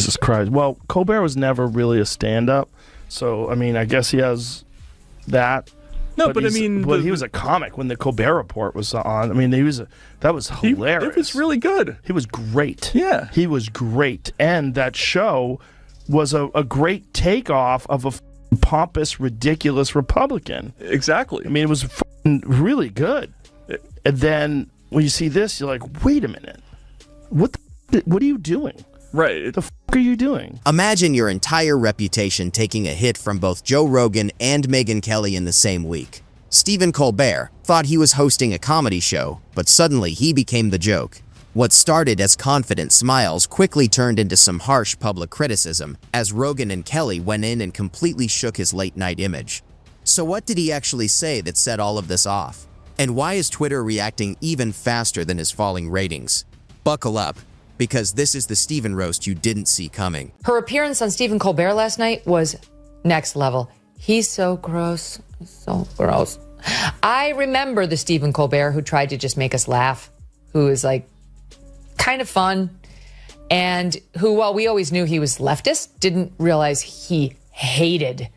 Jesus Christ. Well, Colbert was never really a stand-up, so, I mean, I guess he has that. No, but I mean... But he was a comic when the Colbert Report was on. I mean, that was hilarious. It was really good. He was great. Yeah. He was great. And that show was a great takeoff of a pompous, ridiculous Republican. Exactly. I mean, it was really good. And then when you see this, you're like, wait a minute. What are you doing? Right. The are you doing? Imagine your entire reputation taking a hit from both Joe Rogan and Megyn Kelly in the same week. Stephen Colbert thought he was hosting a comedy show, but suddenly he became the joke. What started as confident smiles quickly turned into some harsh public criticism as Rogan and Kelly went in and completely shook his late-night image. So what did he actually say that set all of this off? And why is Twitter reacting even faster than his falling ratings? Buckle up, because this is the Stephen roast you didn't see coming. Her appearance on Stephen Colbert last night was next level. He's so gross. He's so gross. I remember the Stephen Colbert who tried to just make us laugh, who is like kind of fun, and who, while we always knew he was leftist, didn't realize he hated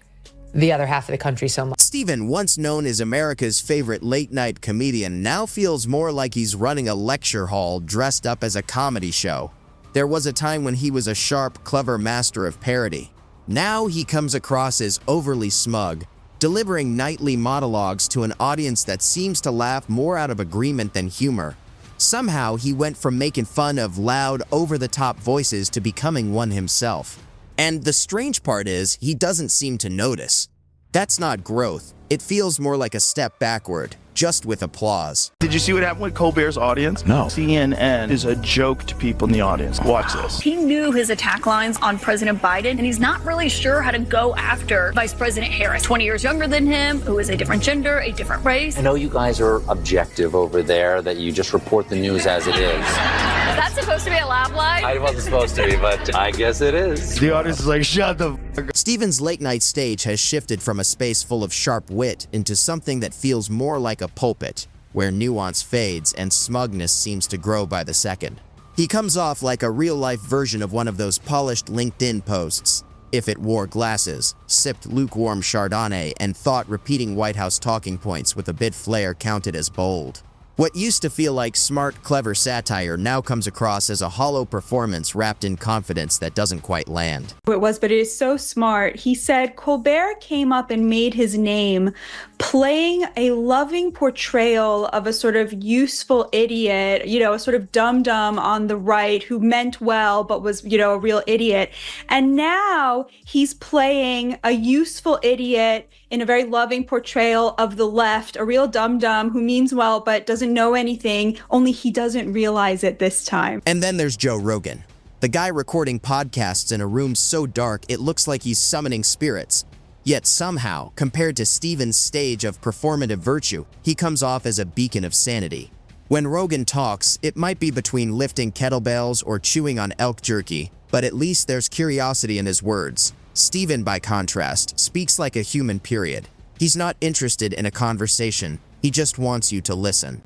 the other half of the country so much. Stephen, once known as America's favorite late-night comedian, now feels more like he's running a lecture hall dressed up as a comedy show. There was a time when he was a sharp, clever master of parody. Now he comes across as overly smug, delivering nightly monologues to an audience that seems to laugh more out of agreement than humor. Somehow, he went from making fun of loud, over-the-top voices to becoming one himself. And the strange part is, he doesn't seem to notice. That's not growth. It feels more like a step backward, just with applause. Did you see what happened with Colbert's audience? No. CNN is a joke to people in the audience. Watch this. He knew his attack lines on President Biden, and he's not really sure how to go after Vice President Harris, 20 years younger than him, who is a different gender, a different race. I know you guys are objective over there, that you just report the news as it is. Is that supposed to be a lab line? I wasn't supposed to be, but I guess it is. The audience is like, shut the f*** up. Stephen's late-night stage has shifted from a space full of sharp wit into something that feels more like a pulpit, where nuance fades and smugness seems to grow by the second. He comes off like a real-life version of one of those polished LinkedIn posts. If it wore glasses, sipped lukewarm Chardonnay, and thought repeating White House talking points with a bit flair counted as bold. What used to feel like smart, clever satire now comes across as a hollow performance wrapped in confidence that doesn't quite land. It was, but it is so smart. He said Colbert came up and made his name playing a loving portrayal of a sort of useful idiot, a sort of dum-dum on the right who meant well but was, a real idiot. And now he's playing a useful idiot in a very loving portrayal of the left, a real dum-dum who means well but doesn't know anything, only he doesn't realize it this time. And then there's Joe Rogan, the guy recording podcasts in a room so dark it looks like he's summoning spirits. Yet somehow, compared to Stephen's stage of performative virtue, he comes off as a beacon of sanity. When Rogan talks, it might be between lifting kettlebells or chewing on elk jerky, but at least there's curiosity in his words. Stephen, by contrast, speaks like a human, period. He's not interested in a conversation. He just wants you to listen.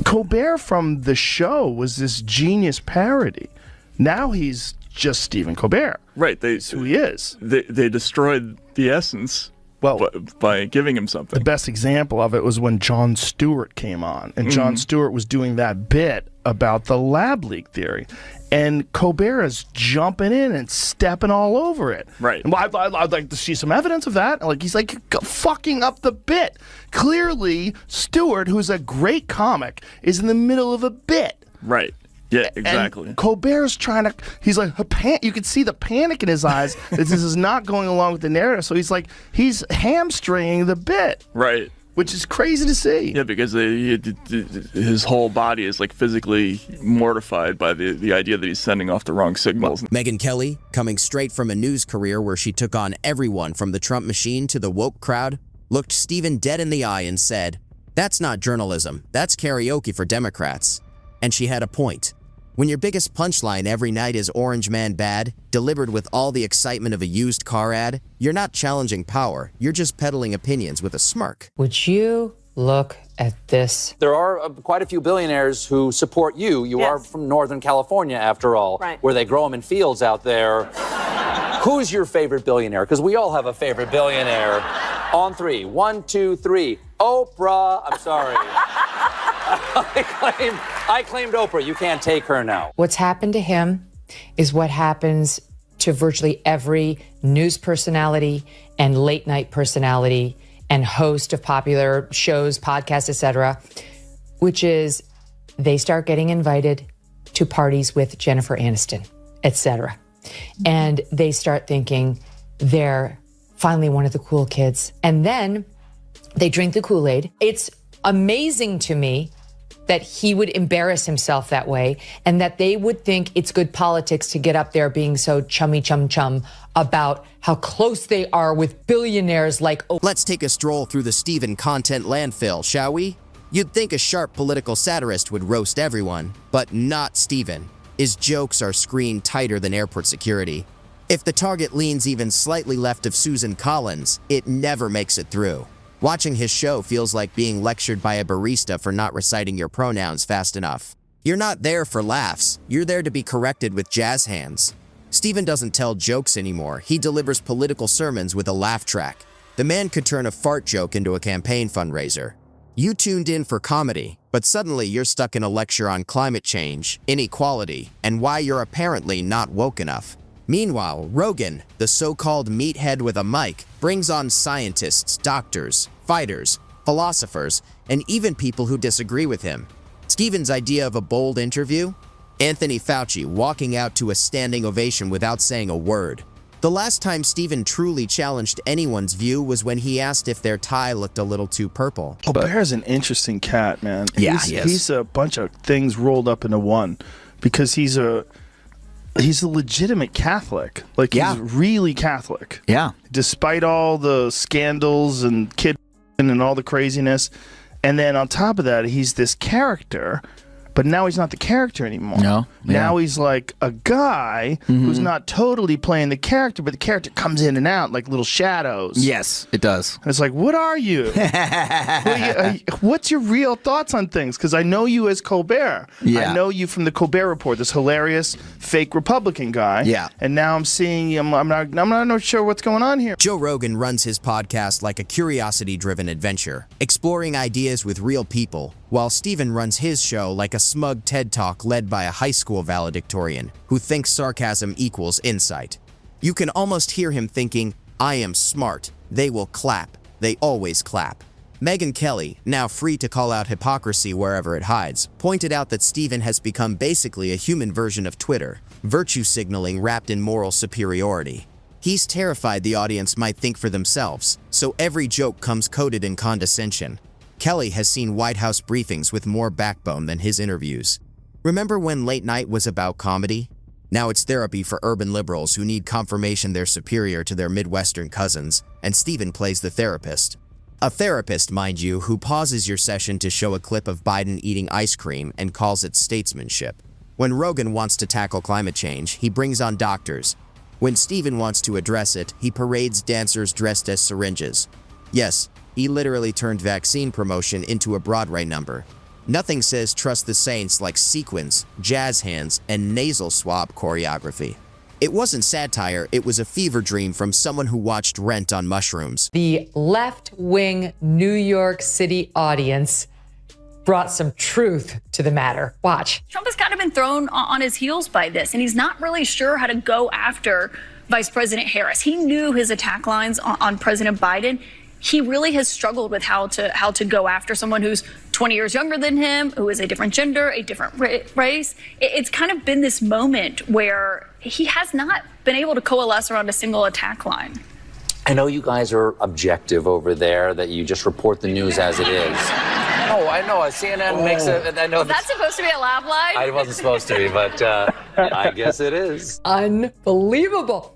Colbert from the show was this genius parody. Now he's just Stephen Colbert. Right. That's who he is. They destroyed the essence by giving him something. The best example of it was when Jon Stewart came on. And Jon Stewart was doing that bit about the lab leak theory. And Colbert is jumping in and stepping all over it. Right. And I'd like to see some evidence of that. Like, he's like fucking up the bit. Clearly, Stewart, who's a great comic, is in the middle of a bit. Right. Yeah, exactly. And Colbert's trying to, he's like, you can see the panic in his eyes that this is not going along with the narrative. So he's hamstringing the bit. Right. Which is crazy to see. Yeah, because his whole body is like physically mortified by the idea that he's sending off the wrong signals. Megyn Kelly, coming straight from a news career where she took on everyone from the Trump machine to the woke crowd, looked Stephen dead in the eye and said, "That's not journalism, that's karaoke for Democrats." And she had a point. When your biggest punchline every night is Orange Man Bad, delivered with all the excitement of a used car ad, you're not challenging power, you're just peddling opinions with a smirk. Would you look at this? There are quite a few billionaires who support you. You are from Northern California, after all, Right. where they grow them in fields out there. Who's your favorite billionaire? Because we all have a favorite billionaire. On three. 1, 2, 3. Oprah. I'm sorry. I claimed Oprah. You can't take her now. What's happened to him is what happens to virtually every news personality and late night personality and host of popular shows, podcasts, etc., which is they start getting invited to parties with Jennifer Aniston, etc. And they start thinking they're finally one of the cool kids. And then they drink the Kool-Aid. It's amazing to me that he would embarrass himself that way and that they would think it's good politics to get up there being so chummy chum about how close they are with billionaires like Oprah. Let's take a stroll through the Stephen content landfill, shall we? You'd think a sharp political satirist would roast everyone, but not Stephen. His jokes are screened tighter than airport security. If the target leans even slightly left of Susan Collins, it never makes it through. Watching his show feels like being lectured by a barista for not reciting your pronouns fast enough. You're not there for laughs, you're there to be corrected with jazz hands. Stephen doesn't tell jokes anymore, he delivers political sermons with a laugh track. The man could turn a fart joke into a campaign fundraiser. You tuned in for comedy, but suddenly you're stuck in a lecture on climate change, inequality, and why you're apparently not woke enough. Meanwhile, Rogan, the so-called meathead with a mic, brings on scientists, doctors, fighters, philosophers, and even people who disagree with him. Stephen's idea of a bold interview? Anthony Fauci walking out to a standing ovation without saying a word. The last time Stephen truly challenged anyone's view was when he asked if their tie looked a little too purple. Colbert's an interesting cat, man. Yeah, he is. He's a bunch of things rolled up into one because he's a legitimate Catholic. Like, he's really Catholic. Yeah. Despite all the scandals and kid and all the craziness. And then on top of that, he's this character, but now he's not the character anymore. No. Yeah. Now he's like a guy who's not totally playing the character, but the character comes in and out like little shadows. Yes, it does. And it's like, what are you? What's your real thoughts on things? Because I know you as Colbert. Yeah. I know you from the Colbert Report, this hilarious fake Republican guy. Yeah. And now I'm seeing you. I'm not sure what's going on here. Joe Rogan runs his podcast like a curiosity-driven adventure, exploring ideas with real people, while Stephen runs his show like a smug TED Talk led by a high school valedictorian who thinks sarcasm equals insight. You can almost hear him thinking, I am smart. They will clap. They always clap. Megyn Kelly, now free to call out hypocrisy wherever it hides, pointed out that Stephen has become basically a human version of Twitter, virtue signaling wrapped in moral superiority. He's terrified the audience might think for themselves, so every joke comes coated in condescension. Kelly has seen White House briefings with more backbone than his interviews. Remember when late night was about comedy? Now it's therapy for urban liberals who need confirmation they're superior to their Midwestern cousins, and Stephen plays the therapist. A therapist, mind you, who pauses your session to show a clip of Biden eating ice cream and calls it statesmanship. When Rogan wants to tackle climate change, he brings on doctors. When Stephen wants to address it, he parades dancers dressed as syringes. Yes, he literally turned vaccine promotion into a Broadway number. Nothing says trust the saints like sequins, jazz hands, and nasal swab choreography. It wasn't satire, it was a fever dream from someone who watched Rent on mushrooms. The left-wing New York City audience brought some truth to the matter. Watch. Trump has kind of been thrown on his heels by this, and he's not really sure how to go after Vice President Harris. He knew his attack lines on President Biden. He really has struggled with how to go after someone who's 20 years younger than him, who is a different gender, a different race. It's kind of been this moment where he has not been able to coalesce around a single attack line. I know you guys are objective over there, that you just report the news as it is. Oh, I know. CNN makes it. I know. Was that supposed to be a laugh line? I wasn't supposed to be, but I guess it is. Unbelievable.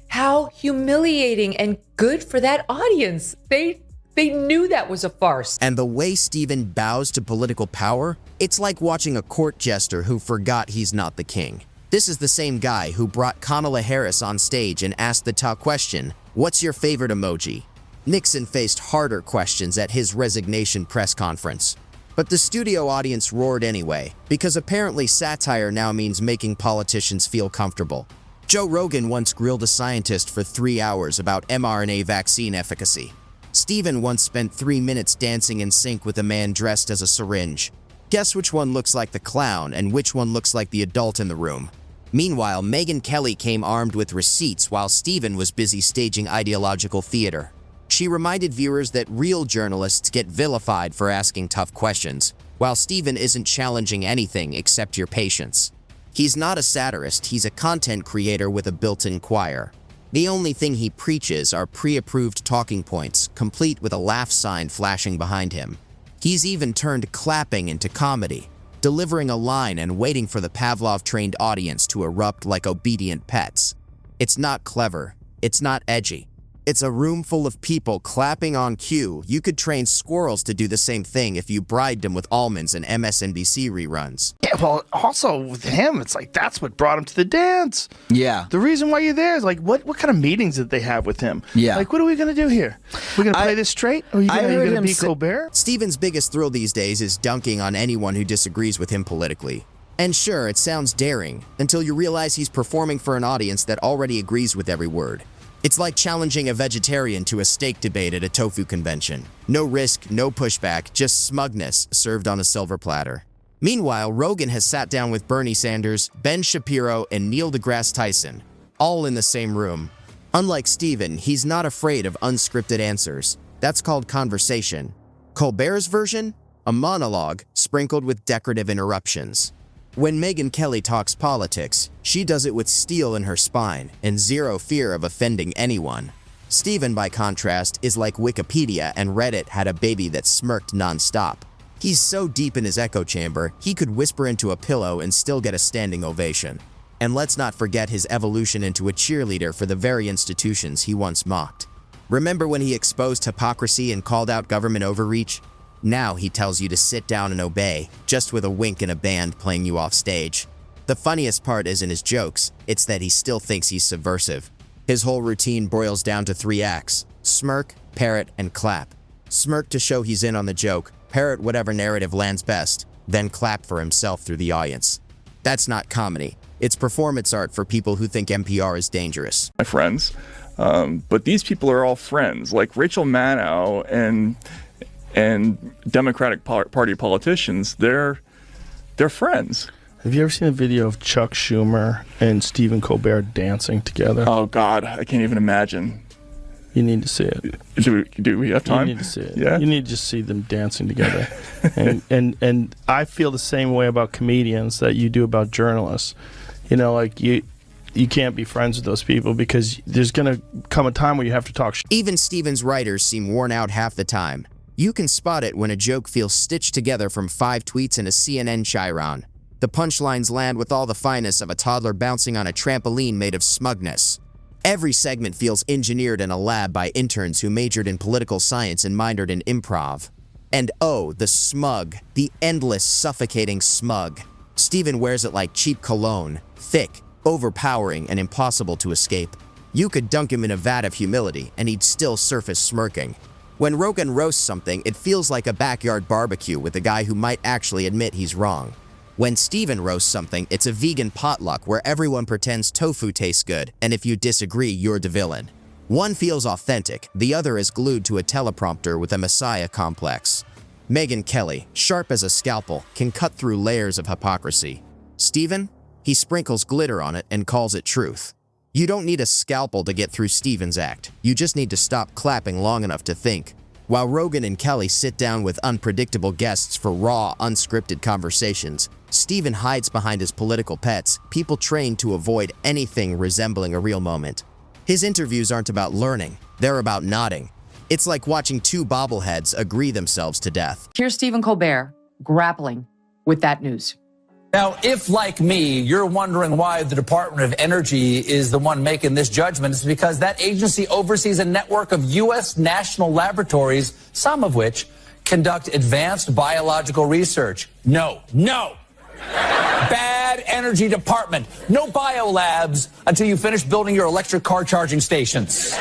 How humiliating and good for that audience. They knew that was a farce. And the way Stephen bows to political power, it's like watching a court jester who forgot he's not the king. This is the same guy who brought Kamala Harris on stage and asked the top question, "What's your favorite emoji?" Nixon faced harder questions at his resignation press conference. But the studio audience roared anyway, because apparently satire now means making politicians feel comfortable. Joe Rogan once grilled a scientist for 3 hours about mRNA vaccine efficacy. Steven once spent 3 minutes dancing in sync with a man dressed as a syringe. Guess which one looks like the clown and which one looks like the adult in the room. Meanwhile, Megyn Kelly came armed with receipts while Steven was busy staging ideological theater. She reminded viewers that real journalists get vilified for asking tough questions, while Steven isn't challenging anything except your patience. He's not a satirist, he's a content creator with a built-in choir. The only thing he preaches are pre-approved talking points, complete with a laugh sign flashing behind him. He's even turned clapping into comedy, delivering a line and waiting for the Pavlov-trained audience to erupt like obedient pets. It's not clever, it's not edgy. It's a room full of people clapping on cue. You could train squirrels to do the same thing if you bribed them with almonds and MSNBC reruns. Yeah, well, also with him, it's like that's what brought him to the dance. Yeah. The reason why you're there is like, what kind of meetings did they have with him? Yeah. Like, what are we going to do here? We're going to play this straight? Or are you I heard going to him be say- Colbert? Steven's biggest thrill these days is dunking on anyone who disagrees with him politically. And sure, it sounds daring, until you realize he's performing for an audience that already agrees with every word. It's like challenging a vegetarian to a steak debate at a tofu convention. No risk, no pushback, just smugness served on a silver platter. Meanwhile, Rogan has sat down with Bernie Sanders, Ben Shapiro, and Neil deGrasse Tyson, all in the same room. Unlike Steven, he's not afraid of unscripted answers. That's called conversation. Colbert's version? A monologue sprinkled with decorative interruptions. When Megyn Kelly talks politics, she does it with steel in her spine and zero fear of offending anyone. Steven, by contrast, is like Wikipedia and Reddit had a baby that smirked nonstop. He's so deep in his echo chamber, he could whisper into a pillow and still get a standing ovation. And let's not forget his evolution into a cheerleader for the very institutions he once mocked. Remember when he exposed hypocrisy and called out government overreach? Now he tells you to sit down and obey, just with a wink and a band playing you off stage. The funniest part isn't his jokes, it's that he still thinks he's subversive. His whole routine boils down to 3 acts: smirk, parrot, and clap. Smirk to show he's in on the joke, parrot whatever narrative lands best, then clap for himself through the audience. That's not comedy. It's performance art for people who think NPR is dangerous. My friends, but these people are all friends. Like Rachel Maddow and Democratic Party politicians, they're friends. Have you ever seen a video of Chuck Schumer and Stephen Colbert dancing together? Oh God, I can't even imagine. You need to see it. Do we have time? You need to see it. Yeah. You need to just see them dancing together. and I feel the same way about comedians that you do about journalists. You know, like you can't be friends with those people because there's going to come a time where you have to talk Even Steven's writers seem worn out half the time. You can spot it when a joke feels stitched together from 5 tweets and a CNN chyron. The punchlines land with all the finesse of a toddler bouncing on a trampoline made of smugness. Every segment feels engineered in a lab by interns who majored in political science and minored in improv. And oh, the smug, the endless, suffocating smug. Steven wears it like cheap cologne, thick, overpowering, and impossible to escape. You could dunk him in a vat of humility, and he'd still surface smirking. When Rogan roasts something, it feels like a backyard barbecue with a guy who might actually admit he's wrong. When Steven roasts something, it's a vegan potluck where everyone pretends tofu tastes good, and if you disagree, you're the villain. One feels authentic, the other is glued to a teleprompter with a messiah complex. Megyn Kelly, sharp as a scalpel, can cut through layers of hypocrisy. Steven? He sprinkles glitter on it and calls it truth. You don't need a scalpel to get through Steven's act. You just need to stop clapping long enough to think. While Rogan and Kelly sit down with unpredictable guests for raw, unscripted conversations, Steven hides behind his political pets, people trained to avoid anything resembling a real moment. His interviews aren't about learning, they're about nodding. It's like watching 2 bobbleheads agree themselves to death. Here's Stephen Colbert grappling with that news. Now, if, like me, you're wondering why the Department of Energy is the one making this judgment, it's because that agency oversees a network of U.S. national laboratories, some of which conduct advanced biological research. No. Bad energy department. No biolabs until you finish building your electric car charging stations.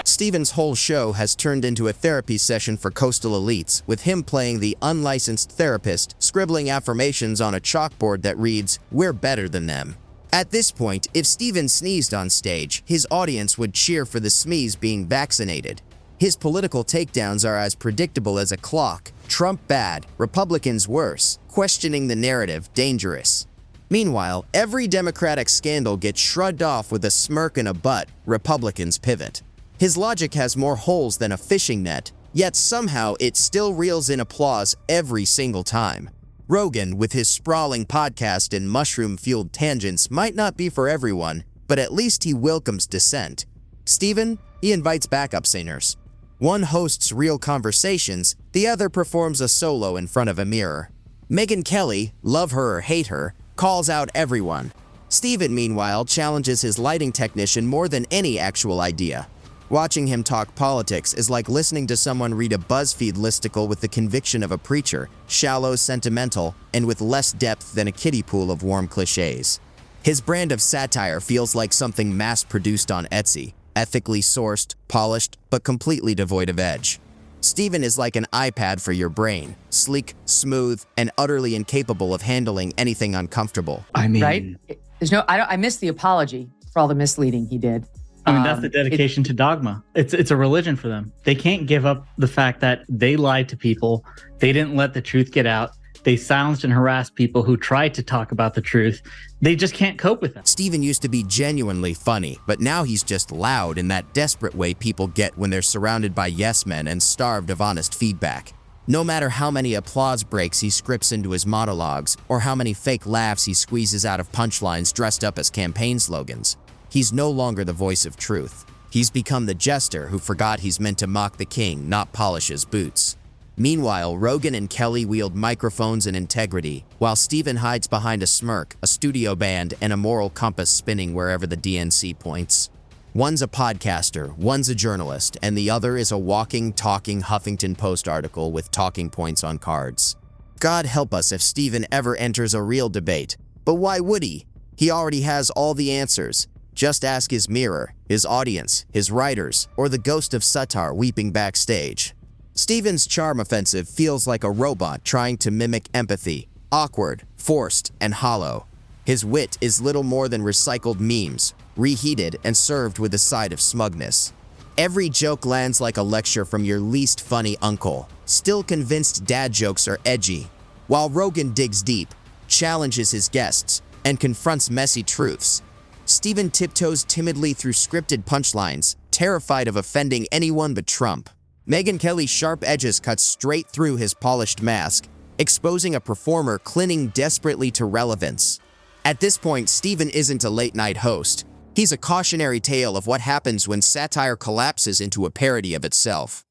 Steven's whole show has turned into a therapy session for coastal elites, with him playing the unlicensed therapist, scribbling affirmations on a chalkboard that reads, "We're better than them." At this point, if Stephen sneezed on stage, his audience would cheer for the smeeze being vaccinated. His political takedowns are as predictable as a clock. Trump bad, Republicans worse, questioning the narrative dangerous. Meanwhile, every Democratic scandal gets shrugged off with a smirk and a butt. Republicans pivot. His logic has more holes than a fishing net, yet somehow it still reels in applause every single time. Rogan, with his sprawling podcast and mushroom-fueled tangents, might not be for everyone, but at least he welcomes dissent. Stephen, he invites backup singers. One hosts real conversations, the other performs a solo in front of a mirror. Megyn Kelly, love her or hate her, calls out everyone. Stephen, meanwhile, challenges his lighting technician more than any actual idea. Watching him talk politics is like listening to someone read a BuzzFeed listicle with the conviction of a preacher, shallow, sentimental, and with less depth than a kiddie pool of warm cliches. His brand of satire feels like something mass-produced on Etsy, ethically sourced, polished, but completely devoid of edge. Stephen is like an iPad for your brain, sleek, smooth, and utterly incapable of handling anything uncomfortable. I mean, Right? There's no, I missed the apology for all the misleading he did. that's the dedication to dogma. It's a religion for them. They can't give up the fact that they lied to people. They didn't let the truth get out. They silenced and harassed people who tried to talk about the truth. They just can't cope with it. Stephen used to be genuinely funny, but now he's just loud in that desperate way people get when they're surrounded by yes men and starved of honest feedback. No matter how many applause breaks he scripts into his monologues, or how many fake laughs he squeezes out of punchlines dressed up as campaign slogans, he's no longer the voice of truth. He's become the jester who forgot he's meant to mock the king, not polish his boots. Meanwhile, Rogan and Kelly wield microphones and integrity, while Stephen hides behind a smirk, a studio band, and a moral compass spinning wherever the DNC points. One's a podcaster, one's a journalist, and the other is a walking, talking Huffington Post article with talking points on cards. God help us if Stephen ever enters a real debate. But why would he? He already has all the answers. Just ask his mirror, his audience, his writers, or the ghost of Satar weeping backstage. Stephen's charm offensive feels like a robot trying to mimic empathy, awkward, forced, and hollow. His wit is little more than recycled memes, reheated and served with a side of smugness. Every joke lands like a lecture from your least funny uncle, still convinced dad jokes are edgy, while Rogan digs deep, challenges his guests, and confronts messy truths. Stephen tiptoes timidly through scripted punchlines, terrified of offending anyone but Trump. Megyn Kelly's sharp edges cut straight through his polished mask, exposing a performer clinging desperately to relevance. At this point, Stephen isn't a late-night host. He's a cautionary tale of what happens when satire collapses into a parody of itself.